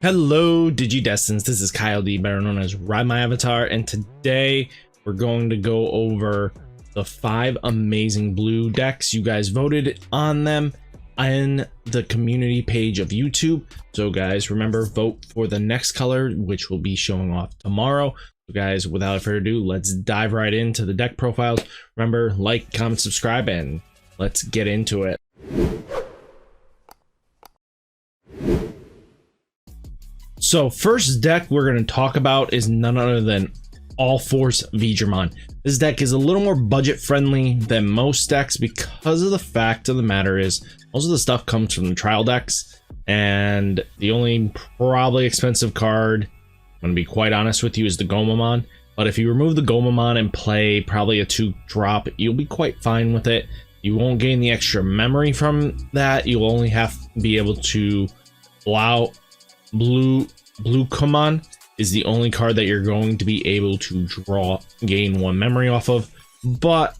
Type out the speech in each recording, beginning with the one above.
Hello Digidestins, this is Kyle D, better known as Ridemyavatar, and today we're going to go over the 5 amazing blue decks. You guys voted on them in the community page of YouTube. So guys, remember, vote for the next color, which will be showing off tomorrow. So guys, without further ado, let's dive right into the deck profiles. Remember, like, comment, subscribe, and let's get into it. So first deck we're going to talk about is none other than Ulforced Digimon. This deck is a little more budget friendly than most decks because of the fact of the matter is most of the stuff comes from the trial decks, and the only probably expensive card, I'm going to be quite honest with you, is the Gomamon. But if you remove the Gomamon and play probably a 2-drop, you'll be quite fine with it. You won't gain the extra memory from that. You'll only have to be able to allow Blue Common is the only card that you're going to be able to gain 1 memory off of. But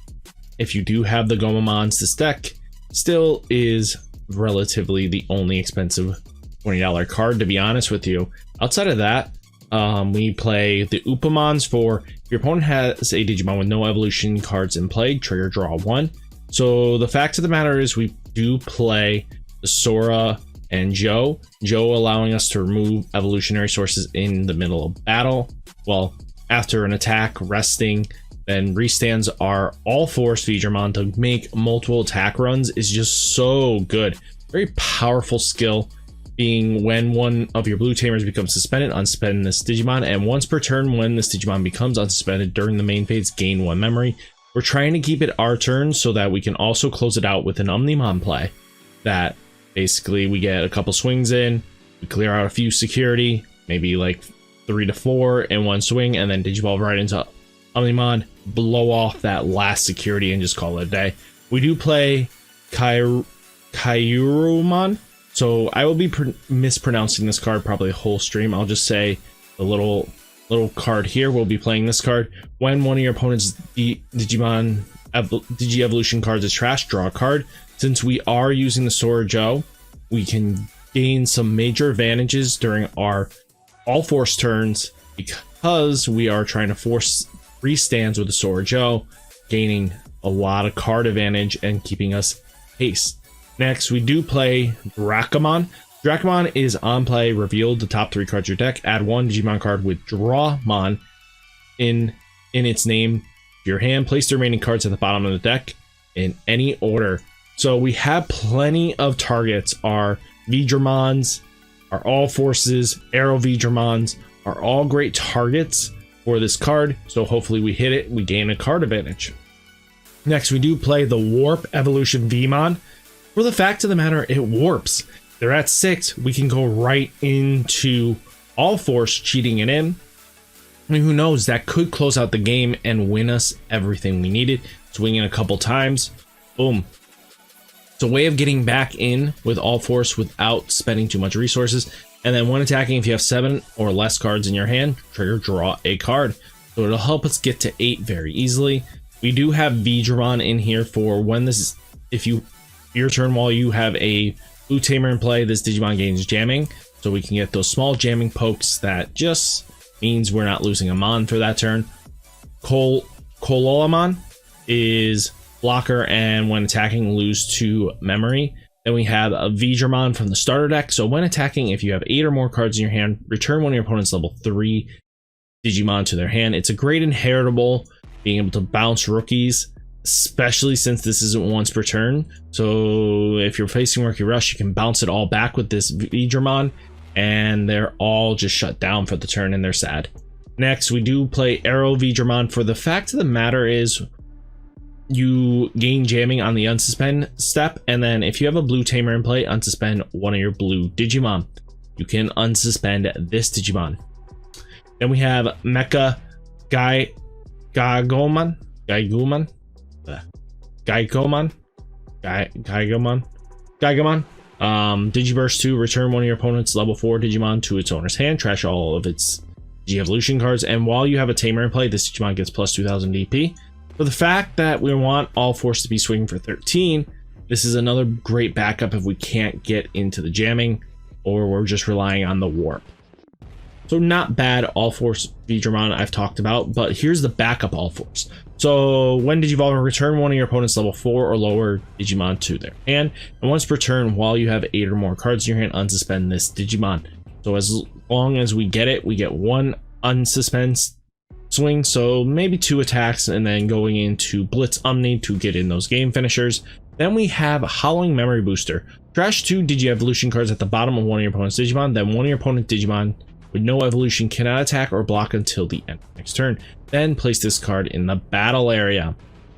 if you do have the Gomamons, this deck still is relatively the only expensive $20 card, to be honest with you. Outside of that, we play the Upamons for if your opponent has a Digimon with no evolution cards in play, trigger draw 1. So the fact of the matter is we do play the Sora and Joe allowing us to remove evolutionary sources in the middle of battle. Well, after an attack, resting, then restands our Ulforced Digimon to make multiple attack runs is just so good. Very powerful skill, being when one of your blue tamers becomes suspended, unsuspend this Digimon, and once per turn when this Digimon becomes unsuspended during the main phase, gain 1 memory. We're trying to keep it our turn so that we can also close it out with an Omnimon play that basically we get a couple swings in, we clear out a few security, maybe like 3 to 4 in 1 swing, and then Digivolve right into Omnimon, blow off that last security, and just call it a day. We do play Kairumon, so I will be mispronouncing this card probably the whole stream. I'll just say the little card here. We'll be playing this card. When one of your opponent's Digimon Digi-Evolution cards is trash, draw a card. Since we are using the Sora Joe, we can gain some major advantages during our Ulforced turns because we are trying to force 3 stands with the Sora Joe, gaining a lot of card advantage and keeping us paced. Next, we do play Drakimon. Drakimon is on play, reveal the top 3 cards of your deck, add 1 Digimon card with Drawmon in its name to your hand, place the remaining cards at the bottom of the deck in any order. So we have plenty of targets. Our Vidramons, our Ulforces, Arrow Vidramons are all great targets for this card. So hopefully we hit it, we gain a card advantage. Next, we do play the Warp Evolution Vmon. For the fact of the matter, it warps. They're at 6. We can go right into Ulforced, cheating it in. I mean, who knows, that could close out the game and win us everything we needed. Swing in a couple times, boom. It's a way of getting back in with Ulforced without spending too much resources. And then when attacking, if you have 7 or less cards in your hand, trigger draw a card. So it'll help us get to 8 very easily. We do have Vidramon in here for when this is, your turn while you have a blue tamer in play, this Digimon gains jamming. So we can get those small jamming pokes that just means we're not losing a mon for that turn. Kololamon is blocker, and when attacking, lose 2 memory. Then we have a Vidramon from the starter deck. So when attacking, if you have 8 or more cards in your hand, return one of your opponent's level 3 Digimon to their hand. It's a great inheritable, being able to bounce rookies, especially since this isn't once per turn. So if you're facing Rookie Rush, you can bounce it all back with this Vidramon, and they're all just shut down for the turn and they're sad. Next, we do play Arrow Vidramon. For the fact of the matter is, you gain jamming on the unsuspend step, and then if you have a blue tamer in play, unsuspend one of your blue Digimon. You can unsuspend this Digimon. Then we have Mecha Gaigomon. Digiburst 2, return one of your opponent's level 4 Digimon to its owner's hand, trash all of its G-Evolution cards, and while you have a tamer in play, this Digimon gets plus 2000 DP. For the fact that we want Ulforced to be swinging for 13, this is another great backup if we can't get into the jamming. or we're just relying on the warp. So not bad Ulforced Digimon I've talked about, but here's the backup Ulforced. So when Digivolving, return one of your opponent's level 4 or lower Digimon to their hand, and once per turn, while you have 8 or more cards in your hand, unsuspend this Digimon. So as long as we get one unsuspend swing, so maybe 2 attacks, and then going into Blitz Omni to get in those game finishers. Then we have Howling Memory Booster. Trash 2 Digi-Evolution cards at the bottom of one of your opponent's Digimon, then one of your opponent's Digimon with no evolution cannot attack or block until the end of next turn. Then place this card in the battle area.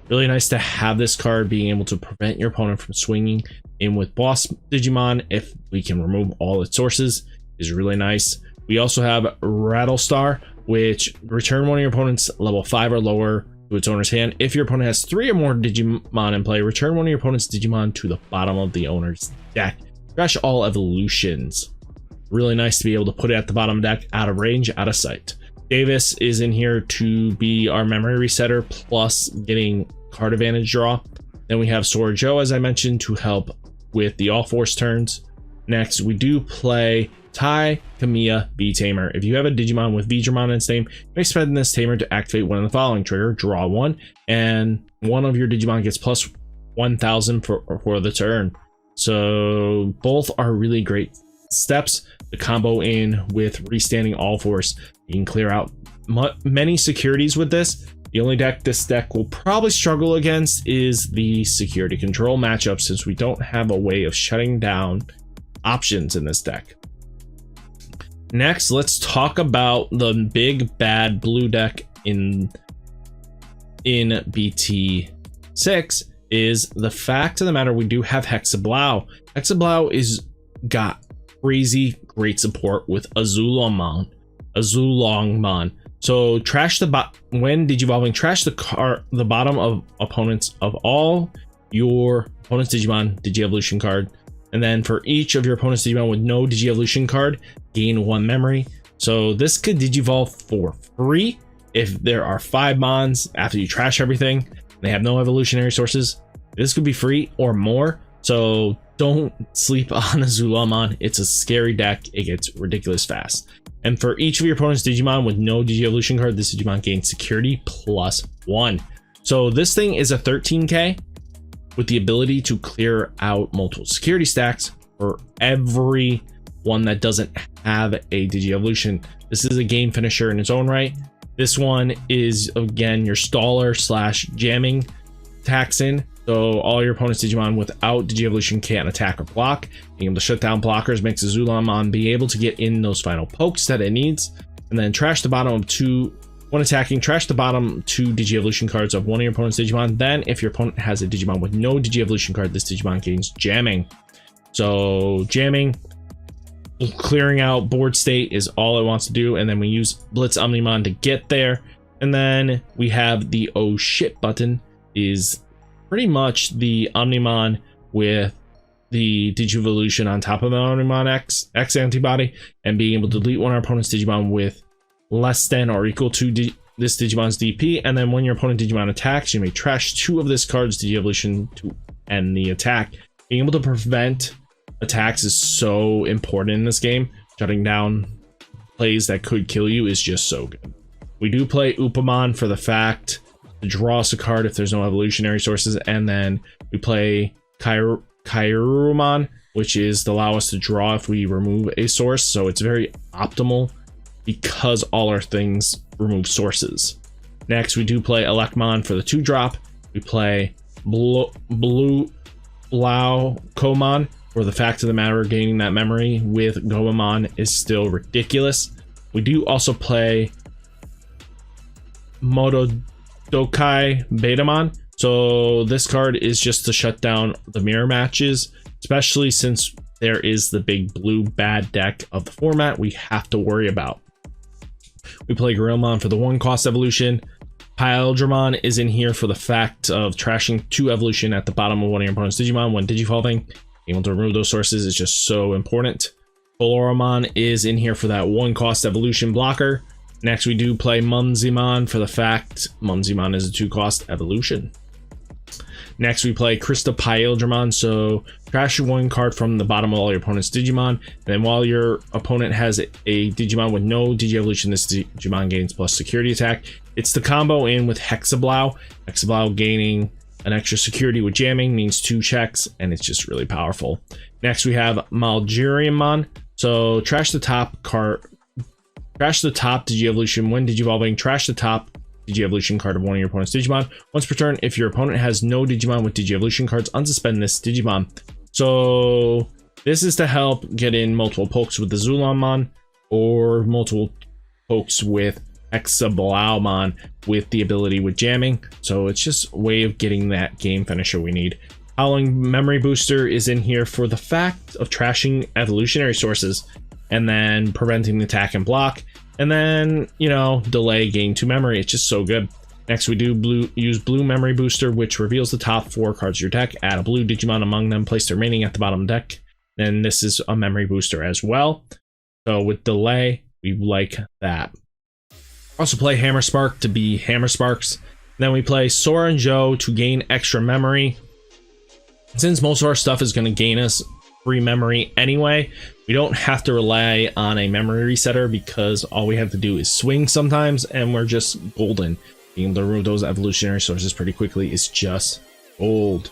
Really nice to have this card being able to prevent your opponent from swinging in with boss Digimon. If we can remove all its sources, is really nice. We also have Rattlestar, which return one of your opponent's level 5 or lower to its owner's hand. If your opponent has 3 or more Digimon in play, return one of your opponent's Digimon to the bottom of the owner's deck. Trash all evolutions. Really nice to be able to put it at the bottom of the deck, out of range, out of sight. Davis is in here to be our memory resetter, plus getting card advantage draw. Then we have Sora Joe, as I mentioned, to help with the Ulforced turns. Next, we do play Tai Kamiya V-Tamer. If you have a Digimon with Veedramon in its name, you may spend this Tamer to activate one of the following: trigger, draw 1, and one of your Digimon gets plus 1000 for the turn. So both are really great steps to combo in with restanding Ulforced. You can clear out many securities with this. The only deck this deck will probably struggle against is the security control matchup, since we don't have a way of shutting down options in this deck. Next, let's talk about the big bad blue deck in BT-6. Is the fact of the matter, we do have Hexablau. Hexablau is got crazy great support with Azulongmon. So trash when Digivolving, trash the bottom of opponents of all your opponent's Digimon Digi-Evolution card, and then for each of your opponent's Digimon with no Digi-Evolution card, gain 1 memory. So this could Digivolve for free if there are 5 Mons after you trash everything. They have no evolutionary sources. This could be free or more. So don't sleep on Azulongmon. It's a scary deck. It gets ridiculous fast. And for each of your opponent's Digimon with no Digi-Evolution card, this Digimon gains security plus 1. So this thing is a 13k with the ability to clear out multiple security stacks for every one that doesn't have a Digi-Evolution. This is a game finisher in its own right. This one is, again, your staller / jamming taxon. So all your opponent's Digimon without Digi-Evolution can't attack or block. Being able to shut down blockers makes Azulongmon be able to get in those final pokes that it needs. And then trash the bottom of 2, when attacking, trash the bottom 2 Digi-Evolution cards of one of your opponent's Digimon. Then if your opponent has a Digimon with no Digi-Evolution card, this Digimon gains jamming. So jamming, clearing out board state is all it wants to do. And then we use Blitz Omnimon to get there. And then we have the oh shit button, is pretty much the Omnimon with the Digi-Evolution on top of the Omnimon X antibody, and being able to delete one of our opponent's Digimon with less than or equal to this Digimon's DP. And then when your opponent Digimon attacks, you may trash 2 of this card's Digi-Evolution to end the attack. Being able to prevent attacks is so important in this game. Shutting down plays that could kill you is just so good. We do play Upamon for the fact to draw us a card if there's no evolutionary sources, and then we play Kairumon, which is to allow us to draw if we remove a source. So it's very optimal because all our things remove sources. Next, we do play Elecmon for the 2-drop. We play Blue Komon for the fact of the matter, gaining that memory with Gomamon is still ridiculous. We do also play Motodokai Betamon. So this card is just to shut down the mirror matches, especially since there is the big blue bad deck of the format we have to worry about. We play Gorillmon for the 1-cost evolution. Pyldramon is in here for the fact of trashing 2 evolution at the bottom of one of your opponent's Digimon when Digivolving. Being able to remove those sources is just so important. Poloramon is in here for that 1-cost evolution blocker. Next, we do play Mumzimon for the fact Mumzimon is a 2-cost evolution. Next, we play Digimon. So trash one card from the bottom of all your opponent's Digimon. And then while your opponent has a Digimon with no Digi-Evolution, this Digimon gains plus security attack. It's the combo in with Hexablow. Hexablow gaining an extra security with jamming means 2 checks, and it's just really powerful. Next, we have Malgiriamon. So trash the top Digi-Evolution when Digivolving. Trash the top Digi-Evolution card of one of your opponent's Digimon. Once per turn, if your opponent has no Digimon with Digi-Evolution cards, unsuspend this Digimon. So this is to help get in multiple pokes with the Zulanmon, or multiple pokes with Hexablowmon with the ability with jamming. So it's just a way of getting that game finisher we need. Howling Memory Booster is in here for the fact of trashing evolutionary sources and then preventing the attack and block, and then, you know, delay gain 2 memory. It's just so good. Next, we do use Blue Memory Booster, which reveals the top 4 cards of your deck. Add a blue Digimon among them, place the remaining at the bottom of the deck. And this is a memory booster as well. So with delay, we like that. Also play Hammer Spark to be Hammer Sparks. Then we play Sora and Joe to gain extra memory. Since most of our stuff is going to gain us free memory anyway, we don't have to rely on a memory resetter, because all we have to do is swing sometimes, and we're just golden. Being able to remove those evolutionary sources pretty quickly is just gold.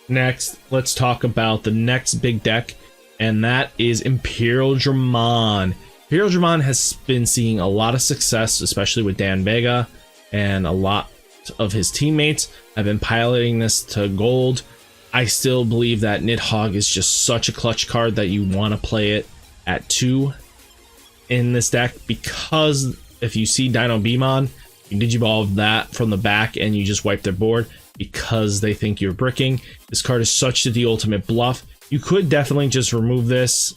Next, let's talk about the next big deck, and that is Imperial Digimon. Imperial Digimon has been seeing a lot of success, especially with Dan Vega, and a lot of his teammates have been piloting this to gold. I still believe that Nidhogg is just such a clutch card that you want to play it at 2 in this deck, because if you see Dino Beamon, you Digivolve that from the back and you just wipe their board because they think you're bricking. This card is such the ultimate bluff. You could definitely just remove this,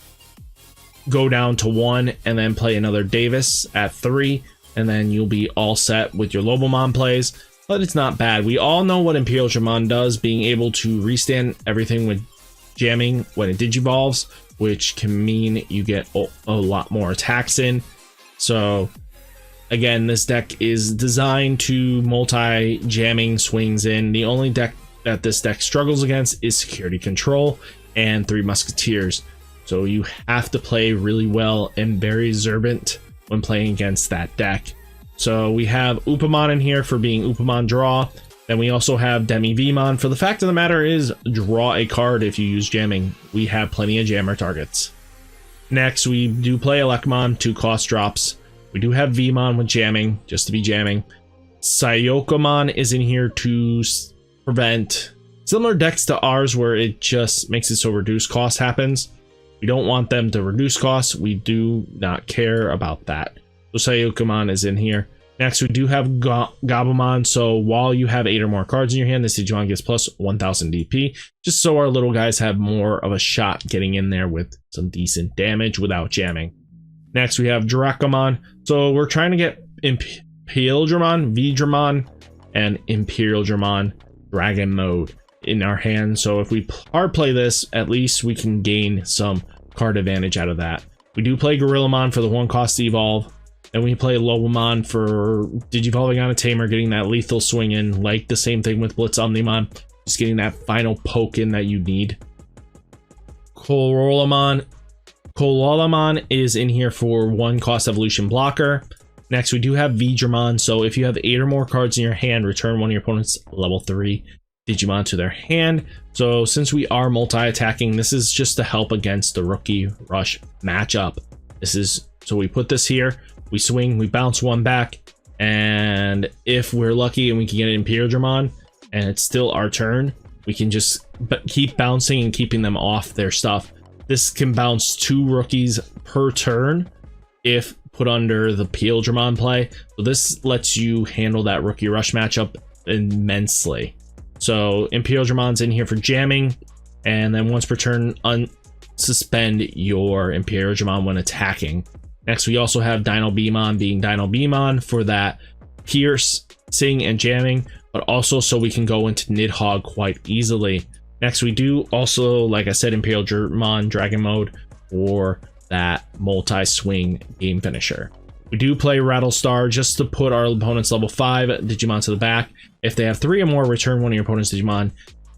go down to 1, and then play another Davis at 3, and then you'll be all set with your Lobomon plays. But it's not bad. We all know what Imperial Digimon does, being able to restand everything with jamming when it digivolves, which can mean you get a lot more attacks in. So again, this deck is designed to multi-jamming swings in. The only deck that this deck struggles against is Security Control and 3 Musketeers. So you have to play really well and very observant when playing against that deck. So we have Upamon in here for being Upamon draw. Then we also have Demi-Vmon. For the fact of the matter is, draw a card if you use jamming. We have plenty of jammer targets. Next, we do play Elecmon, 2 cost drops. We do have Vmon with jamming, just to be jamming. Sayokomon is in here to prevent similar decks to ours, where it just makes it so reduced cost happens. We don't want them to reduce costs. We do not care about that. So Sayokomon is in here. Next, we do have Gabumon. So while you have 8 or more cards in your hand, this Digimon gets plus 1000 DP, just so our little guys have more of a shot getting in there with some decent damage without jamming. Next, we have Drakomon. So we're trying to get Imperial Digimon, Vidramon, and Imperial Digimon Dragon Mode in our hand. So if we hard play this, at least we can gain some card advantage out of that. We do play Gorillamon for the 1 cost evolve. And we play Lobomon for Digivolving on a Tamer, getting that lethal swing in, like the same thing with Blitz Omnimon, just getting that final poke in that you need. Kololamon is in here for 1 cost evolution blocker. Next, we do have Vidramon. So if you have 8 or more cards in your hand, return one of your opponent's level 3 Digimon to their hand. So since we are multi-attacking, this is just to help against the Rookie Rush matchup. So we put this here. We swing, we bounce 1 back, and if we're lucky and we can get an Imperial Digimon and it's still our turn, we can just keep bouncing and keeping them off their stuff. This can bounce 2 rookies per turn if put under the Imperial Digimon play. So this lets you handle that Rookie Rush matchup immensely. So Imperial Digimon's in here for jamming, and then once per turn, unsuspend your Imperial Digimon when attacking. Next, we also have Dino Beamon being Dino Beamon for that piercing and jamming, but also so we can go into Nidhogg quite easily. Next, we do also, like I said, Imperial Digimon Dragon Mode for that multi-swing game finisher. We do play Rattlestar just to put our opponent's level 5 Digimon to the back If they have 3 or more, return one of your opponent's Digimon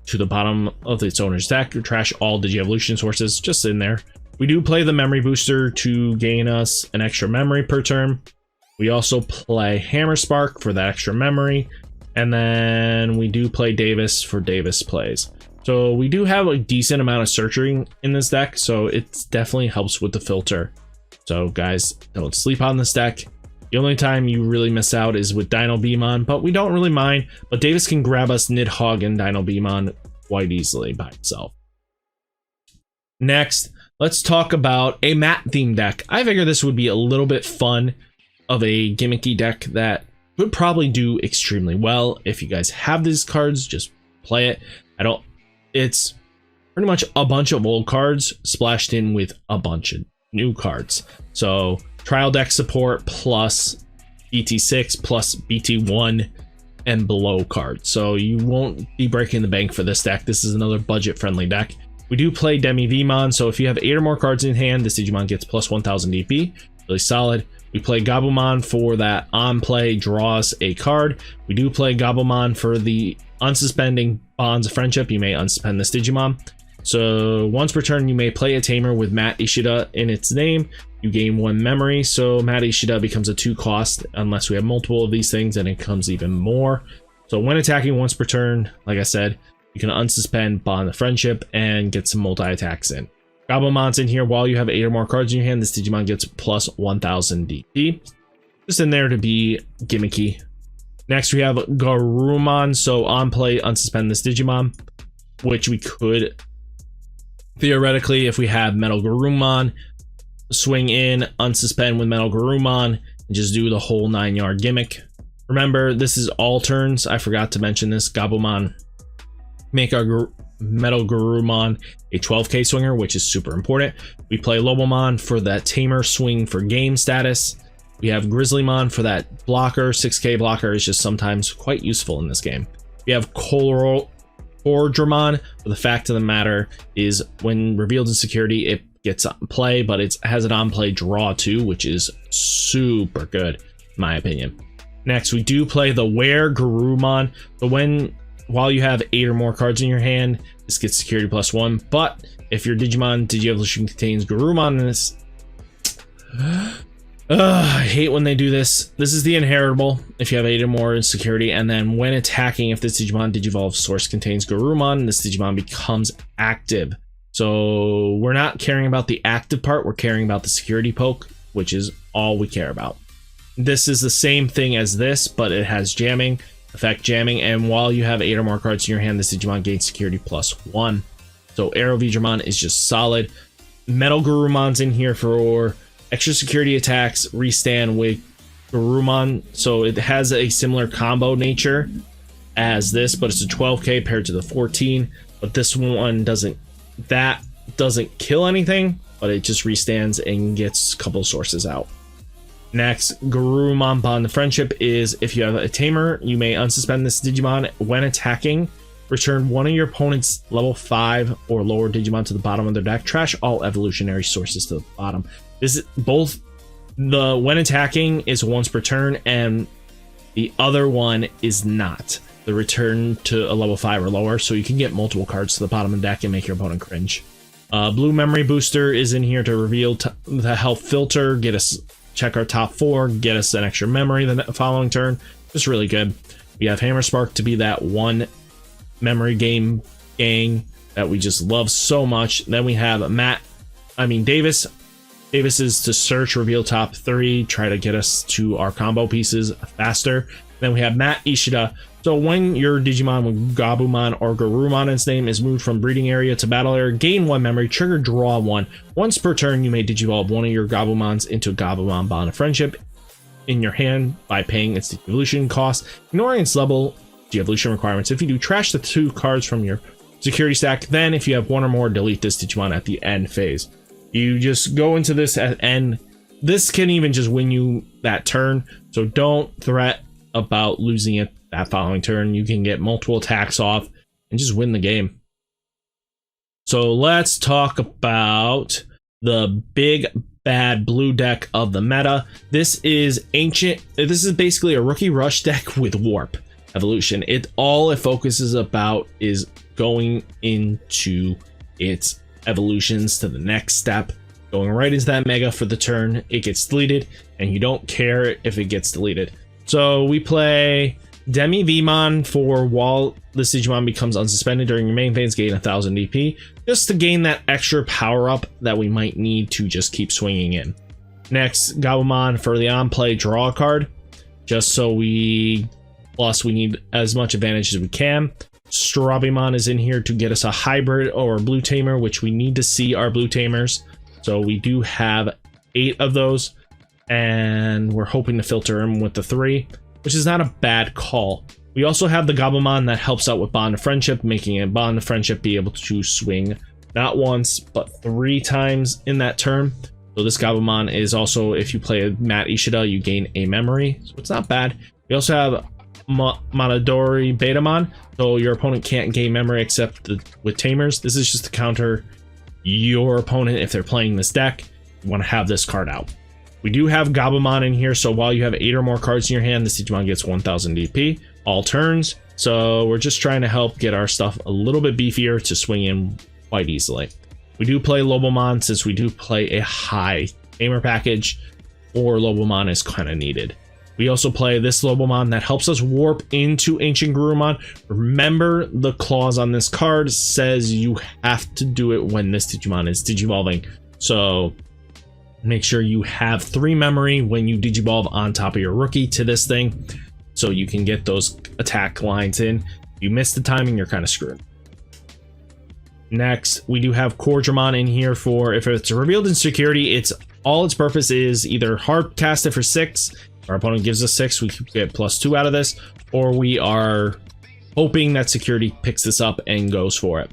to the bottom of its owner's deck, or trash all Digi-Evolution sources just in there. We do play the memory booster to gain us an extra memory per turn. We also play Hammer Spark for that extra memory. And then we do play Davis for Davis plays. So we do have a decent amount of searching in this deck, so it definitely helps with the filter. So guys, don't sleep on this deck. The only time you really miss out is with Ridemyavatar, but we don't really mind. But Davis can grab us Nidhogg and Ridemyavatar quite easily by itself. Next, let's talk about a Matt theme deck. I figure this would be a little bit fun of a gimmicky deck that would probably do extremely well. If you guys have these cards, just play it. It's pretty much a bunch of old cards splashed in with a bunch of new cards. So trial deck support plus BT-6 plus BT-1 and below cards. So you won't be breaking the bank for this deck. This is another budget friendly deck. We do play Digimon, so if you have 8 or more cards in hand, this Digimon gets plus 1000 DP. Really solid. We play Gabumon for that on play draws a card. We do play Gabumon for the unsuspending bonds of friendship. You may unsuspend this Digimon. So once per turn, you may play a tamer with Matt Ishida in its name. You gain 1 memory, so Matt Ishida becomes a 2 cost unless we have multiple of these things, and it becomes even more. So when attacking once per turn, like I said, you can unsuspend Bond of Friendship and get some multi-attacks in. Gabumon's in here while you have 8 or more cards in your hand. This Digimon gets plus 1000 DP. Just in there to be gimmicky. Next we have Garurumon, so on play, unsuspend this Digimon, which we could theoretically, if we have Metal Garurumon, swing in, unsuspend with Metal Garurumon, and just do the whole 9-yard gimmick. Remember, this is all turns. I forgot to mention this. Gabumon make our Metal Garurumon a 12k swinger, which is super important. We play Lobomon for that tamer swing for game status. We have Grizzlymon for that blocker. 6k blocker is just sometimes quite useful in this game. We have Cordramon for the fact of the matter is when revealed in security, it gets on play, but it has an on play draw too, which is super good in my opinion. Next, we do play the Were Garurumon. So while you have 8 or more cards in your hand, this gets security plus 1. But if your Digimon Digi-Evolution contains Garurumon in this, I hate when they do this. This is the inheritable if you have 8 or more in security, and then when attacking, if this Digimon Digivolve source contains Garurumon, this Digimon becomes active. So we're not caring about the active part, we're caring about the security poke, which is all we care about. This is the same thing as this, but it has jamming, effect jamming, and while you have 8 or more cards in your hand, this Digimon gains security plus 1. So Arrow Vidramon is just solid. Metal Garurumon's in here for extra security attacks, restand with Garurumon, so it has a similar combo nature as this, but it's a 12k paired to the 14. But this one doesn't kill anything, but it just restands and gets a couple sources out. Next, Garurumon Bond of Friendship is if you have a tamer, you may unsuspend this Digimon when attacking. Return one of your opponent's level 5 or lower Digimon to the bottom of their deck. Trash all evolutionary sources to the bottom. This is both the when attacking is once per turn, and the other one is not. The return to a level 5 or lower, so you can get multiple cards to the bottom of the deck and make your opponent cringe. Blue Memory Booster is in here to reveal the health filter, get us check our top 4, get us an extra memory the following turn. Just really good. We have Hammer Spark to be that one memory gang that we just love so much. Then we have Davis. Davis is to search, reveal top 3, try to get us to our combo pieces faster. Then we have Matt Ishida. So when your Digimon with Gabumon or Garurumon in its name is moved from breeding area to battle area, gain 1 memory, trigger draw 1. Once per turn, you may Digivolve one of your Gabumons into Gabumon Bond of Friendship in your hand by paying its evolution cost, ignoring its level de-evolution requirements. If you do, trash the 2 cards from your security stack. Then if you have 1 or more, delete this Digimon at the end phase. You just go into this at end. This can even just win you that turn, so don't threat about losing it that following turn. You can get multiple attacks off and just win the game. So let's talk about the big bad blue deck of the meta. This is ancient. This is basically a rookie rush deck with warp. evolution. All it focuses about is going into its evolutions to the next step, going right into that mega for the turn. It gets deleted, and you don't care if it gets deleted. So we play Digimon for while this Digimon becomes unsuspended during your main phase, gain 1000 DP, just to gain that extra power up that we might need to just keep swinging in. Next, Gabumon for the on play, draw a card, just so we need as much advantage as we can. Strabimon is in here to get us a hybrid or a blue tamer, which we need to see our blue tamers. So we do have 8 of those, and we're hoping to filter them with the 3, which is not a bad call. We also have the Gabumon that helps out with Bond of Friendship, making a Bond of Friendship be able to swing not once, but 3 times in that turn. So this Gabumon is also, if you play a Mat Ishida, you gain a memory, so it's not bad. We also have Monodori Betamon, so your opponent can't gain memory except with tamers. This is just to counter your opponent if they're playing this deck. You want to have this card out. We do have Gabumon in here, so while you have 8 or more cards in your hand, this Digimon gets 1000 DP all turns. So we're just trying to help get our stuff a little bit beefier to swing in quite easily. We do play Lobomon, since we do play a high tamer package, or Lobomon is kind of needed. We also play this Lobomon that helps us warp into Ancient Garurumon. Remember, the clause on this card says you have to do it when this Digimon is digivolving. So make sure you have 3 memory when you digivolve on top of your rookie to this thing, so you can get those attack lines in. If you miss the timing, you're kind of screwed. Next, we do have Cordramon in here for if it's revealed in security, its purpose is either hard cast it for 6, our opponent gives us 6, we get +2 out of this, or we are hoping that security picks this up and goes for it.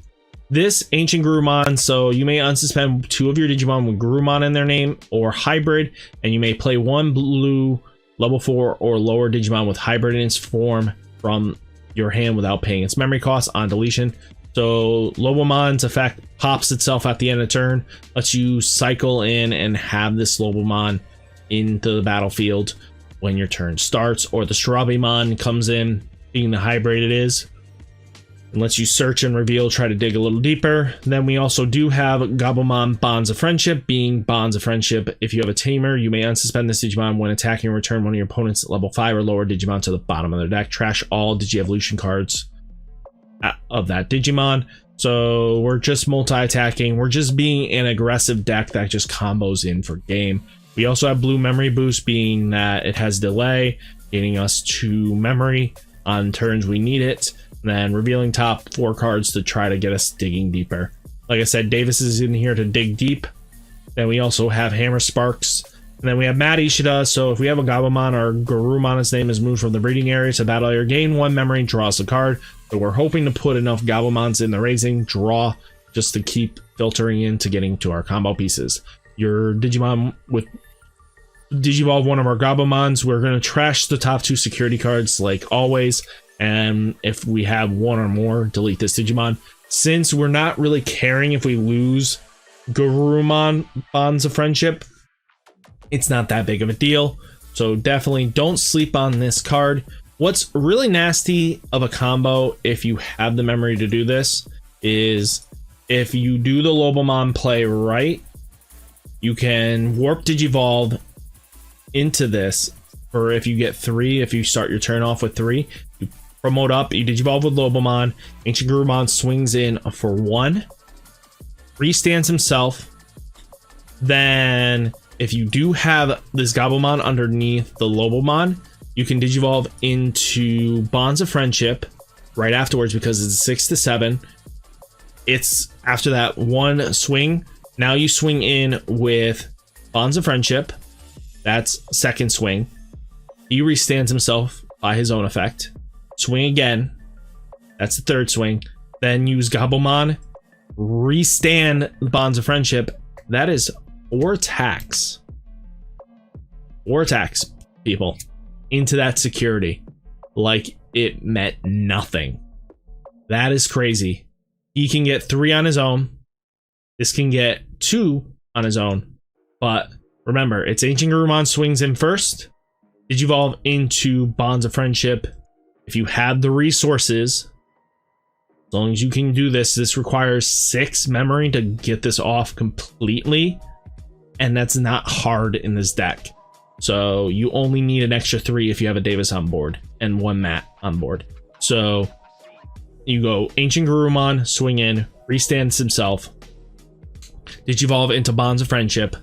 This Ancient Garurumon, so you may unsuspend 2 of your Digimon with Garurumon in their name or hybrid, and you may play 1 blue level 4 or lower Digimon with hybrid in its form from your hand without paying its memory cost on deletion. So Lobomon's effect pops itself at the end of turn, lets you cycle in and have this Lobomon into the battlefield when your turn starts, or the Strabimon comes in, being the hybrid it is, and lets you search and reveal, try to dig a little deeper. Then we also do have Gabumon Bonds of Friendship, being Bonds of Friendship. If you have a tamer, you may unsuspend this Digimon when attacking and return one of your opponent's level 5 or lower Digimon to the bottom of their deck. Trash all Digi-Evolution cards of that Digimon. So we're just multi-attacking. We're just being an aggressive deck that just combos in for game. We also have Blue Memory Boost, being that it has delay, gaining us 2 memory on turns we need it. Then revealing top 4 cards to try to get us digging deeper. Like I said, Davis is in here to dig deep. Then we also have Hammer Sparks. And then we have Mat Ishida, so if we have a Gabumon or Garurumon, its name is moved from the breeding area to battle area, gain 1 memory, draws a card. So we're hoping to put enough Gabumons in the raising, draw, just to keep filtering into getting to our combo pieces. Your Digimon with Digivolve one of our Gabumons, we're going to trash the top 2 security cards like always. And if we have 1 or more, delete this Digimon. Since we're not really caring if we lose Garurumon Bonds of Friendship, it's not that big of a deal. So definitely don't sleep on this card. What's really nasty of a combo, if you have the memory to do this, is if you do the Lobomon play right, you can warp Digivolve into this, or if you get 3, if you start your turn off with 3, you promote up, you Digivolve with Lobomon, Ancient Garurumon swings in for 1, restands himself, then if you do have this Gabumon underneath the Lobomon, you can Digivolve into Bonds of Friendship right afterwards, because it's 6 to 7. It's after that 1 swing. Now you swing in with Bonds of Friendship. That's second swing. He restands himself by his own effect. Swing again. That's the 3rd swing. Then use Gabumon. Restand Bonds of Friendship. That is 4 attacks. 4 attacks, people. Into that security. Like it meant nothing. That is crazy. He can get 3 on his own. This can get 2 on his own. But remember, it's Ancient Garurumon swings in first. Digivolve into Bonds of Friendship. If you have the resources, as long as you can do this, this requires 6 memory to get this off completely, and that's not hard in this deck. So you only need an extra 3 if you have a Davis on board and 1 Matt on board. So you go Ancient Garurumon, swing in, restance himself, Digivolve into Bonds of Friendship.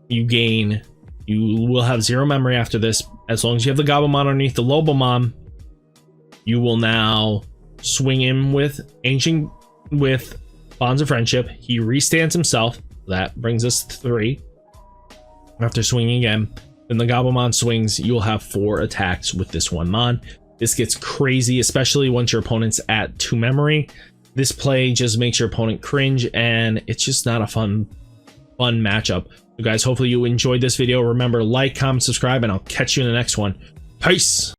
You will have 0 memory after this. As long as you have the Gabumon underneath the Lobomon, you will now swing in with Bonds of Friendship. He restands himself. That brings us 3. After swinging again, then the Gabumon swings. You will have 4 attacks with this one Mon. This gets crazy, especially once your opponent's at 2 memory. This play just makes your opponent cringe, and it's just not a fun matchup. So guys, hopefully you enjoyed this video. Remember, like, comment, subscribe, and I'll catch you in the next one. Peace!